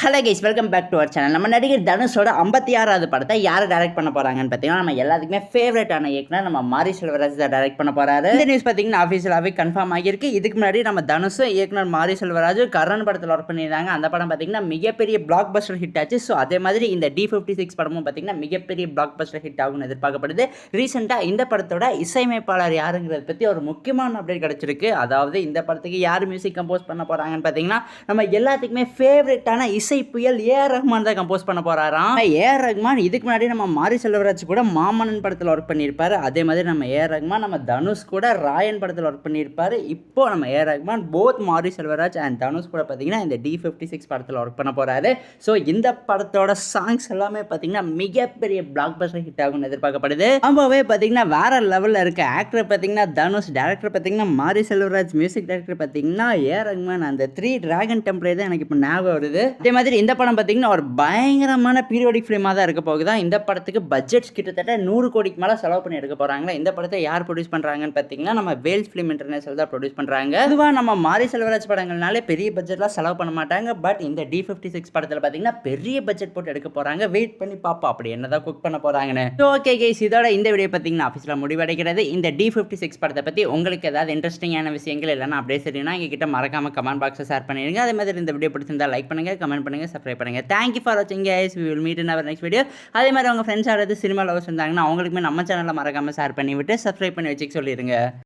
Hello guys, welcome back to our channel. நம்ம நடிகர் தனுஷோட 56வது படத்தை யார் டைரக்ட் பண்ண போறாங்கன்னு பார்த்தீங்கன்னா, நம்ம எல்லாத்துக்குமே ஃபேவரட்டான இயக்குனர் நம்ம மாரி செல்வராஜ் தான் டைரக்ட் பண்ண போறாரு. இந்த நியூஸ் பார்த்தீங்கன்னா ஆஃபீஷியலாகவே கன்ஃபார்ம் ஆகியிருக்கு. இதுக்கு முன்னாடி நம்ம தனுஷும் இயக்குனர் மாரி செல்வராஜ் கர்ணன் படத்தில் ஒர்க் பண்ணியிருந்தாங்க. அந்த படம் பார்த்தீங்கன்னா மிகப்பெரிய பிளாக் பஸ்டர் ஹிட் ஆச்சு. ஸோ அதே மாதிரி இந்த D56 படமும் பார்த்தீங்கன்னா மிகப்பெரிய பிளாக் பஸ்டர் ஹிட் ஆகும்னு எதிர்பார்க்கப்படுது. ரீசெண்டாக இந்த படத்தோட இசையமைப்பாளர் யாருங்கிறத பற்றி ஒரு முக்கியமான அப்டேட் கிடைச்சிருக்கு. அதாவது இந்த படத்துக்கு யார் மியூசிக் கம்போஸ் பண்ண போறாங்கன்னு பார்த்தீங்கன்னா, நம்ம எல்லாத்துக்குமே ஃபேவரட்டான இசை புயல் ஏஆர் ரஹ்மான் தான் கம்போஸ் பண்ண போறாராம். ஏஆர் ரஹ்மான் இதுக்கு முன்னாடி நம்ம மாரி செல்வராஜ் கூட மாமன்னன் படத்தில் ஒர்க் பண்ணியிருப்பாரு. அதே மாதிரி நம்ம ஏஆர் ரஹ்மான் நம்ம தனுஷ் கூட ராயன் படத்தில் ஒர்க் பண்ணியிருப்பாரு. இப்போ நம்ம ஏஆர் ரஹ்மான் போத் மாரி செல்வராஜ் அண்ட் தனுஷ் கூட பார்த்தீங்கன்னா இந்த D56 படத்தில் ஒர்க் பண்ண போறாரு. ஸோ இந்த படத்தோட சாங்ஸ் எல்லாமே பார்த்தீங்கன்னா மிகப்பெரிய பிளாக் பஸ்டர் ஹிட் ஆகும்னு எதிர்பார்க்கப்படுது. ரொம்பவே பார்த்தீங்கன்னா வேற லெவலில் இருக்க ஆக்டர் பார்த்தீங்கன்னா தனுஷ், டேரக்டர் பார்த்தீங்கன்னா மாரி செல்வராஜ், மியூசிக் டைரக்டர் பார்த்தீங்கன்னா ஏஆர் ரஹ்மான். அந்த 3 டிராகன் டெம்ப்ளே தான் எனக்கு இப்போ ஞாபகம் வருது. அதே மாதிரி இந்த படம் பார்த்தீங்கன்னா ஒரு பயங்கரமான பீரியோடிக் ஃபிலிமாக தான் இருக்க போகுதா. இந்த படத்துக்கு பட்ஜெட்ஸ் கிட்டத்தட்ட 100 கோடிக்கு மேலே செலவு பண்ணி எடுக்க போகிறாங்களா. இந்த படத்தை யார் ப்ரொடியூஸ் பண்ணுறாங்கன்னு பார்த்தீங்கன்னா நம்ம வேல்ஸ் ஃபிலிம் இன்டர்நேஷனல் தான் ப்ரொடியூஸ் பண்ணுறாங்க. அதுவாக நம்ம மாரி செல்வராஜ் படங்கள்னாலே பெரிய பட்ஜெட்லாம் செலவு பண்ண மாட்டாங்க. பட் இந்த D56 படத்தில் பார்த்தீங்கன்னா பெரிய பட்ஜெட் போட்டு எடுக்க போகிறாங்க. வெயிட் பண்ணி பார்ப்போம் அப்படி என்னதான் குக் பண்ண போகிறாங்கன்னு. ஓகே கைஸ், இதோட இந்த வீடியோ பார்த்தீங்கன்னா ஆஃபீஸில் முடிவடைகிறது. இந்த D56 படத்தை பற்றி உங்களுக்கு ஏதாவது இன்ட்ரெஸ்டிங்கான விஷயங்கள் இல்லைன்னா அப்படியே சரினா எங்ககிட்ட மறக்காம கமெண்ட் பாக்ஸில் ஷேர் பண்ணிடுங்க. அதே மாதிரி இந்த வீடியோ பிடிச்சிருந்தா லைக் பண்ணுங்க, கமெண்ட் பண்ணுங்க, சப்ஸ்கிரைப் பண்ணுங்க. Thank you for watching guys. We will meet in our next video. அதே மாதிரி உங்க ஃப்ரெண்ட்ஸ் யாராவது சினிமா லவர்ஸ் இருந்தாங்கன்னா அவங்களுக்குமே நம்ம சேனலை மறக்காம ஷேர் பண்ணி விட்டு சப்ஸ்கிரைப் பண்ணி வச்சுக்க சொல்லிடுங்க.